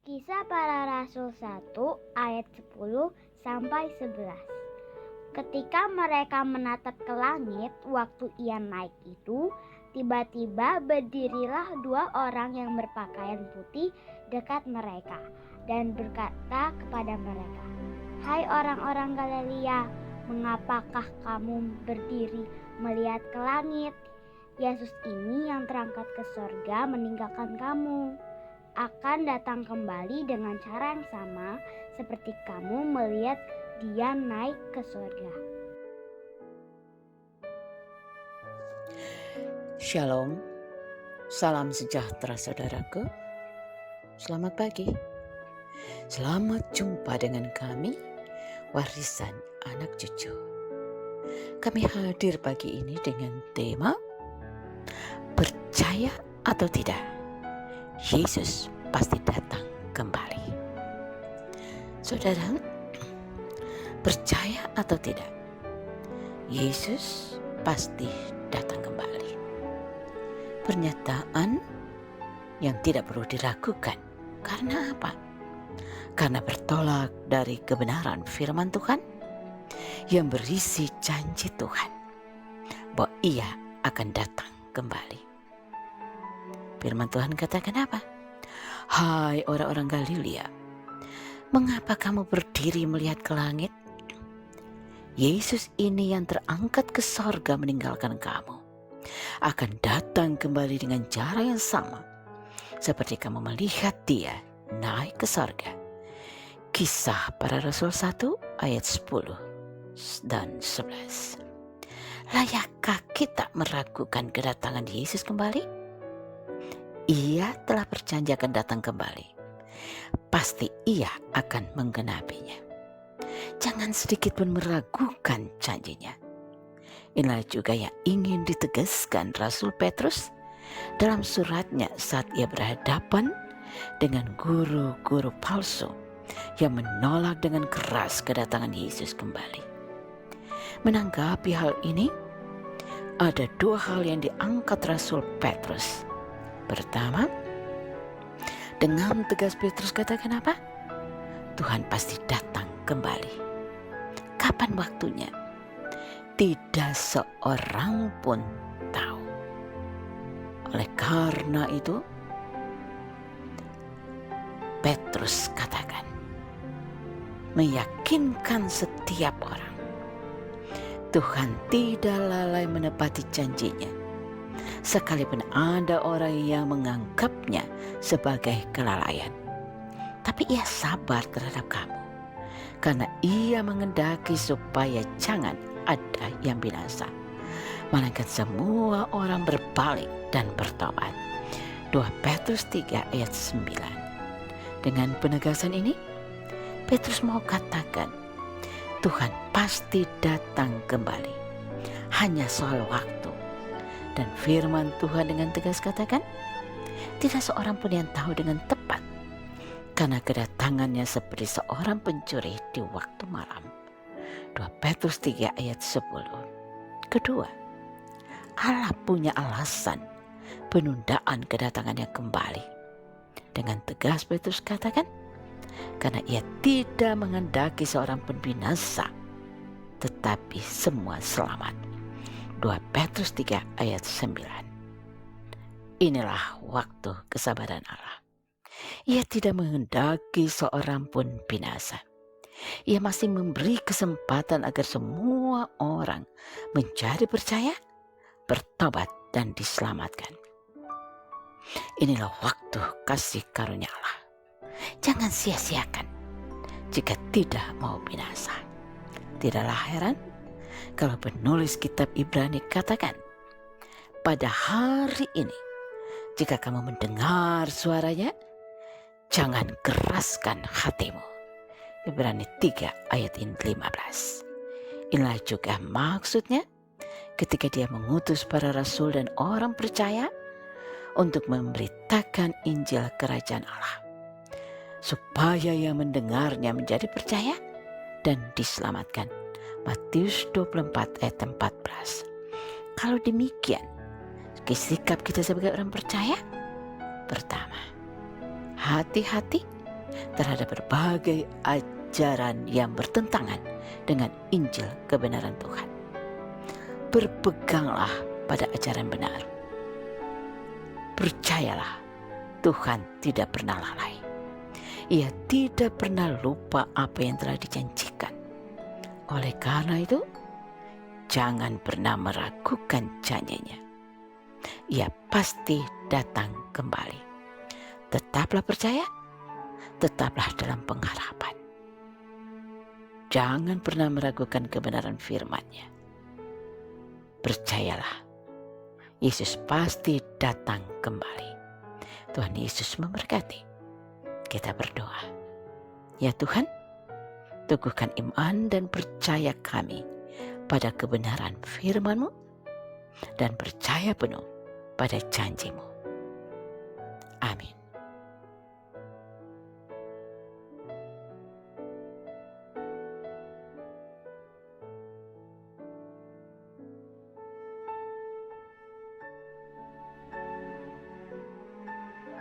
Kisah Para Rasul 1 ayat 10 sampai 11. Ketika mereka menatap ke langit waktu ia naik itu, tiba-tiba berdirilah dua orang yang berpakaian putih dekat mereka dan berkata kepada mereka, "Hai orang-orang Galilea, mengapakah kamu berdiri melihat ke langit? Yesus ini yang terangkat ke sorga meninggalkan kamu. Akan datang kembali dengan cara yang sama seperti kamu melihat dia naik ke surga." Shalom, salam sejahtera saudaraku. Selamat pagi. Selamat jumpa dengan kami, Warisan Anak Cucu. Kami hadir pagi ini dengan tema Percaya atau tidak, Yesus pasti datang kembali. Saudara, percaya atau tidak, Yesus pasti datang kembali. Pernyataan yang tidak perlu diragukan. Karena apa? Karena bertolak dari kebenaran firman Tuhan yang berisi janji Tuhan bahwa ia akan datang kembali. Firman Tuhan katakan apa? Hai orang-orang Galilea, mengapa kamu berdiri melihat ke langit? Yesus ini yang terangkat ke sorga meninggalkan kamu akan datang kembali dengan cara yang sama seperti kamu melihat dia naik ke sorga. Kisah Para Rasul 1 ayat 10 dan 11. Layakkah kita meragukan kedatangan Yesus kembali? Ia telah berjanji akan datang kembali. Pasti ia akan menggenapinya. Jangan sedikit pun meragukan janjinya. Inilah juga yang ingin ditegaskan Rasul Petrus dalam suratnya saat ia berhadapan dengan guru-guru palsu yang menolak dengan keras kedatangan Yesus kembali. Menanggapi hal ini, ada dua hal yang diangkat Rasul Petrus. Pertama, dengan tegas Petrus katakan apa? Tuhan pasti datang kembali. Kapan waktunya? Tidak seorang pun tahu. Oleh karena itu, Petrus katakan, meyakinkan setiap orang, Tuhan tidak lalai menepati janjinya, sekalipun ada orang yang menganggapnya sebagai kelalaian. Tapi ia sabar terhadap kamu, karena ia mengendaki supaya jangan ada yang binasa, melainkan semua orang berbalik dan bertobat. 2 Petrus 3 ayat 9. Dengan penegasan ini, Petrus mau katakan, Tuhan pasti datang kembali. Hanya soal waktu. Dan firman Tuhan dengan tegas katakan, tidak seorang pun yang tahu dengan tepat, karena kedatangannya seperti seorang pencuri di waktu malam. 2 Petrus 3 ayat 10. Kedua, Allah punya alasan penundaan kedatangannya kembali. Dengan tegas Petrus katakan, karena ia tidak menghendaki seorang pun binasa, tetapi semua selamat. 2 Petrus 3 ayat 9. Inilah waktu kesabaran Allah. Ia tidak menghendaki seorang pun binasa. Ia masih memberi kesempatan agar semua orang menjadi percaya, bertobat, dan diselamatkan. Inilah waktu kasih karunia Allah. Jangan sia-siakan jika tidak mau binasa. Tidaklah heran kalau penulis kitab Ibrani katakan, pada hari ini jika kamu mendengar suaranya, jangan keraskan hatimu. Ibrani 3 ayat 15. Inilah juga maksudnya ketika dia mengutus para rasul dan orang percaya untuk memberitakan Injil Kerajaan Allah, supaya yang mendengarnya menjadi percaya dan diselamatkan. Matius 24 ayat 14. Kalau demikian, sikap kita sebagai orang percaya, pertama, hati-hati terhadap berbagai ajaran yang bertentangan dengan Injil kebenaran Tuhan. Berpeganglah pada ajaran benar. Percayalah, Tuhan tidak pernah lalai. Ia tidak pernah lupa apa yang telah dijanjikan. Oleh karena itu, jangan pernah meragukan janjinya. Ia pasti datang kembali. Tetaplah percaya, tetaplah dalam pengharapan. Jangan pernah meragukan kebenaran firman-Nya. Percayalah, Yesus pasti datang kembali. Tuhan Yesus memberkati. Kita berdoa. Ya Tuhan, teguhkan iman dan percaya kami pada kebenaran firman-Mu dan percaya penuh pada janji-Mu. Amin.